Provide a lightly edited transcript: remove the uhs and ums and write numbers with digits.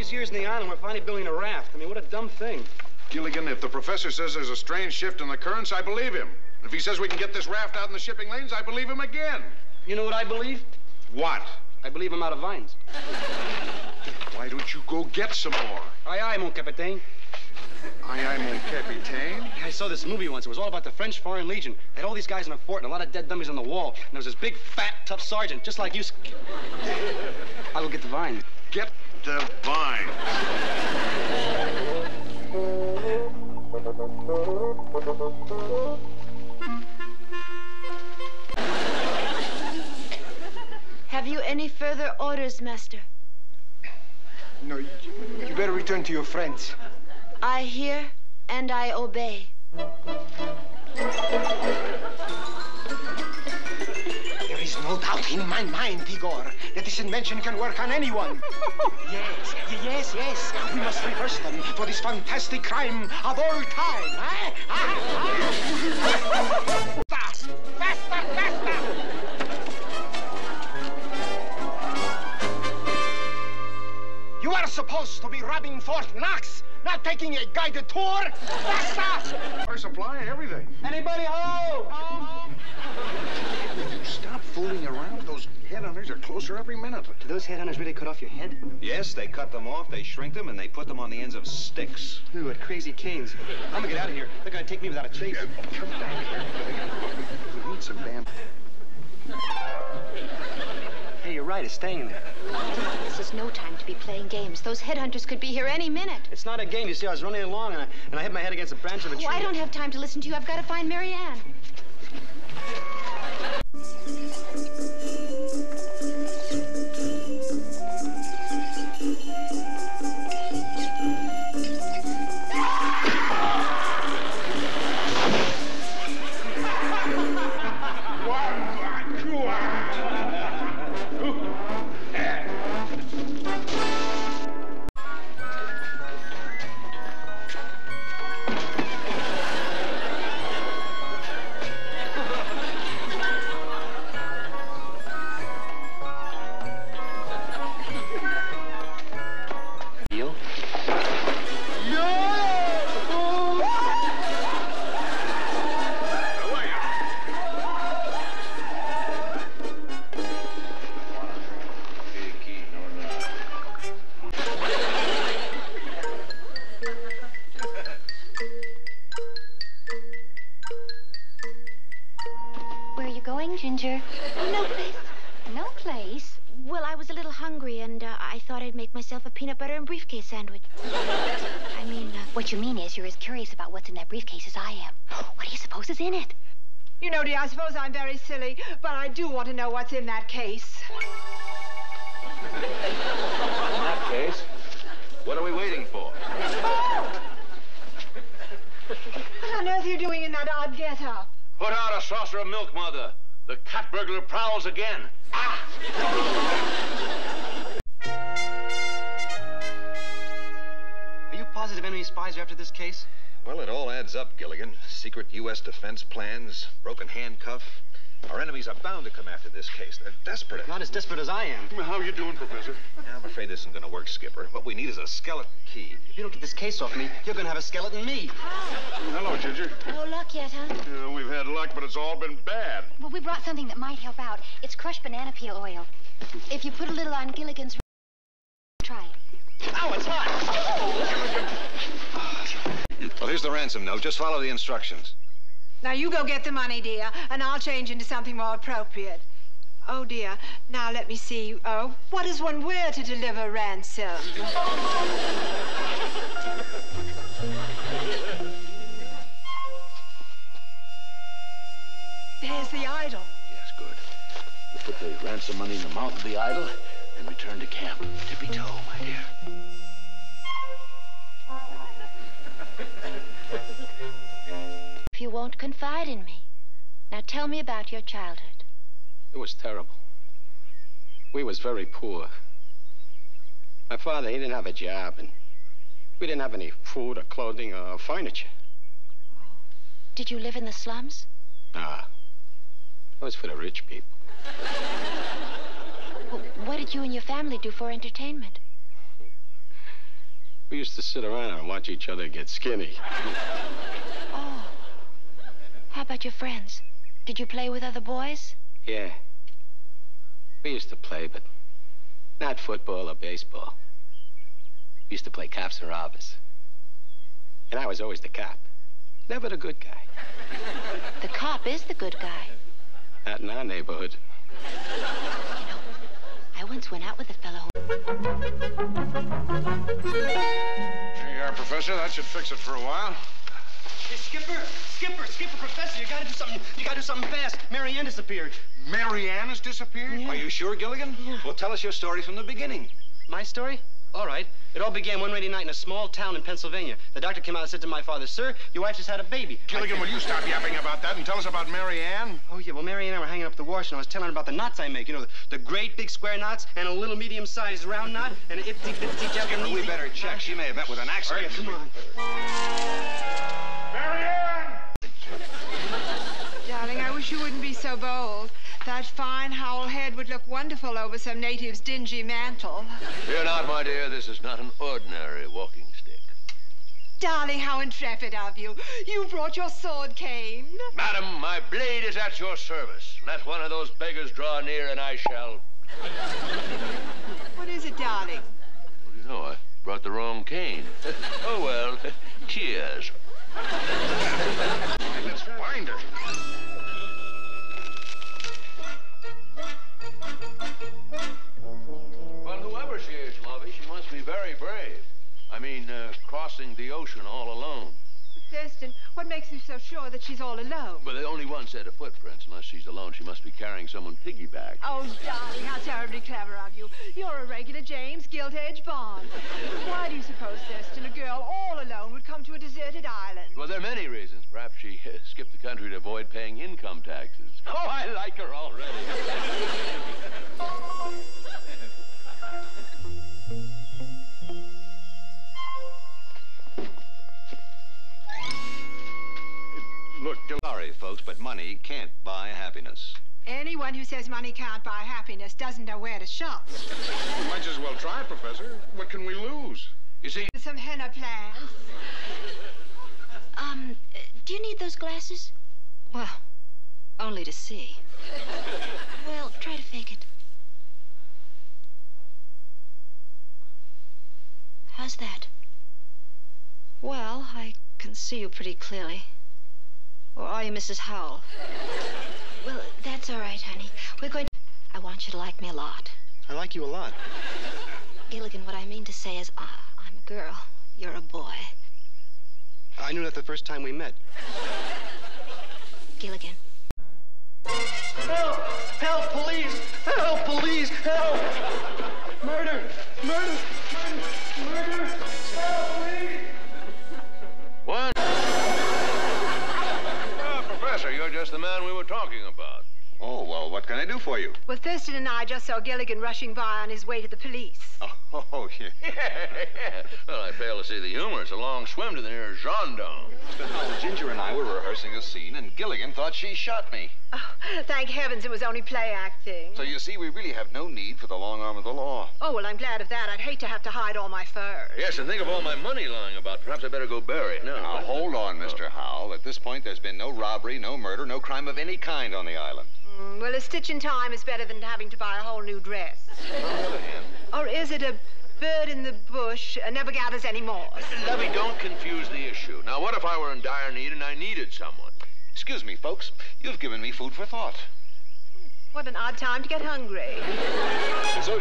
these years in the island, we're finally building a raft. I mean, what a dumb thing. Gilligan, if the professor says there's a strange shift in the currents, I believe him. If he says we can get this raft out in the shipping lanes, I believe him again. You know what I believe? What? I believe I'm out of vines. Why don't you go get some more? Aye, aye, mon capitaine. Aye, aye, mon capitaine. I saw this movie once. It was all about the French Foreign Legion. They had all these guys in a fort and a lot of dead dummies on the wall. And there was this big, fat, tough sergeant, just like you. I'll go get the vines. Get the vine. Have you any further orders, Master? No, you better return to your friends. I hear and I obey. There is no doubt in my mind, Igor, that this invention can work on anyone. Yes. We must rehearse them for this fantastic crime of all time, eh? Fast! Faster! You are supposed to be robbing Fort Knox, not taking a guided tour. Faster! Our supply, everything. Anybody home? Stop fooling around. Those headhunters are closer every minute. Do those headhunters really cut off your head? Yes, they cut them off, they shrink them, and they put them on the ends of sticks. Ooh, what crazy canes. I'm gonna get out of here. They're gonna take me without a chase. Come back here. We need some damn... Hey, you're right. It's staying there. This is no time to be playing games. Those headhunters could be here any minute. It's not a game. You see, I was running along and I hit my head against a branch of a tree. Oh, I don't have time to listen to you. I've got to find Mary Ann. Ginger? No place. No place? Well, I was a little hungry, and I thought I'd make myself a peanut butter and briefcase sandwich. I mean... What you mean is you're as curious about what's in that briefcase as I am. What do you suppose is in it? You know, dear, I suppose I'm very silly, but I do want to know what's in that case. In that case, what are we waiting for? What on earth are you doing in that odd get-up? Put out a saucer of milk, Mother. The cat burglar prowls again. Ah! Are you positive enemy spies are after this case? Well, it all adds up, Gilligan. Secret U.S. defense plans, broken handcuff. Our enemies are bound to come after this case. They're desperate. Not as desperate as I am. How you doing, Professor? I'm afraid this isn't going to work, Skipper. What we need is a skeleton key. If you don't get this case off me, you're going to have a skeleton me. Hello, Ginger. No luck yet, huh? We've had luck, but it's all been bad. Well, we brought something that might help out. It's crushed banana peel oil. If you put a little on Gilligan's... Try it. Ow, it's hot! Well, here's the ransom note. Just follow the instructions. Now, you go get the money, dear, and I'll change into something more appropriate. Oh, dear. Now, let me see. What does one wear to deliver ransom? There's the idol. Yes, good. You put the ransom money in the mouth of the idol and return to camp. Tippy-toe, my dear. If you won't confide in me, now tell me about your childhood. It was terrible. We was very poor. My father, he didn't have a job, and we didn't have any food or clothing or furniture. Did you live in the slums? Nah. That was for the rich people. Well, what did you and your family do for entertainment? We used to sit around and watch each other get skinny. Oh. How about your friends? Did you play with other boys? Yeah. We used to play, but not football or baseball. We used to play cops and robbers. And I was always the cop. Never the good guy. The cop is the good guy. Not in our neighborhood. You know, I once went out with a fellow who... There you are, Professor. That should fix it for a while. Hey, Skipper, Professor, you gotta do something. You gotta do something fast. Mary Ann disappeared. Mary Ann has disappeared? Are you sure, Gilligan? Yeah. Well, tell us your story from the beginning. My story? All right. It all began one rainy night in a small town in Pennsylvania. The doctor came out and said to my father, "Sir, your wife just had a baby." Gilligan, will you stop yapping about that and tell us about Mary Ann? Oh, yeah. Well, Mary and I were hanging up the wash, and I was telling her about the knots I make. You know, the great big square knots and a little medium-sized round knot and an itsy-bitsy Japanese... We better check. She may have met with an accident. Come on. Mary Ann! Darling, I wish you wouldn't be so bold. That fine Howell head would look wonderful over some native's dingy mantle. Fear not, my dear. This is not an ordinary walking stick. Darling, how intrepid of you. You brought your sword cane. Madam, my blade is at your service. Let one of those beggars draw near and I shall... What is it, darling? Well, you know, I brought the wrong cane. Oh, well, cheers. Let's find her. Well, whoever she is, Lovey, she must be very brave. I mean, crossing the ocean all alone. Thurston, what makes you so sure that she's all alone? But only one set of footprints. Unless she's alone, she must be carrying someone piggyback. Oh, darling, how terribly clever of you. You're a regular James Gilt-Edge Bond. Why do you suppose, Thurston, a girl all alone would come to a deserted island? Well, there are many reasons. Perhaps she skipped the country to avoid paying income taxes. Oh, I like her already. Look, Sorry, folks, but money can't buy happiness. Anyone who says money can't buy happiness doesn't know where to shop. we might as well try, Professor. What can we lose? You see... Some henna plants. Do you need those glasses? Well, only to see. Well, try to fake it. How's that? Well, I can see you pretty clearly. Or are you Mrs. Howell? Well, that's all right, honey. We're going to... I want you to like me a lot. I like you a lot. Gilligan, what I mean to say is I'm a girl. You're a boy. I knew that the first time we met. Gilligan. Help! Help, police! Help, police! Help! Murder! Murder! Murder! Murder! Help, police! What? Oh, Professor, you're just the man we were talking about. Oh, well, what can I do for you? Well, Thurston and I just saw Gilligan rushing by on his way to the police. Oh, yeah. Yeah. Well, I fail to see the humor. It's a long swim to the nearest gendarme. Ginger and I were rehearsing a scene, and Gilligan thought she shot me. Oh, thank heavens it was only play acting. So you see, we really have no need for the long arm of the law. Oh, well, I'm glad of that. I'd hate to have to hide all my furs. Yes, and think of all my money lying about. Perhaps I better go bury it. No. Now, hold on, Mr. Howell. At this point, there's been no robbery, no murder, no crime of any kind on the island. Well, a stitch in time is better than having to buy a whole new dress. On the other hand... Or is it a bird in the bush never gathers any more? Lovey, don't confuse the issue. Now, what if I were in dire need and I needed someone? Excuse me, folks. You've given me food for thought. What an odd time to get hungry. So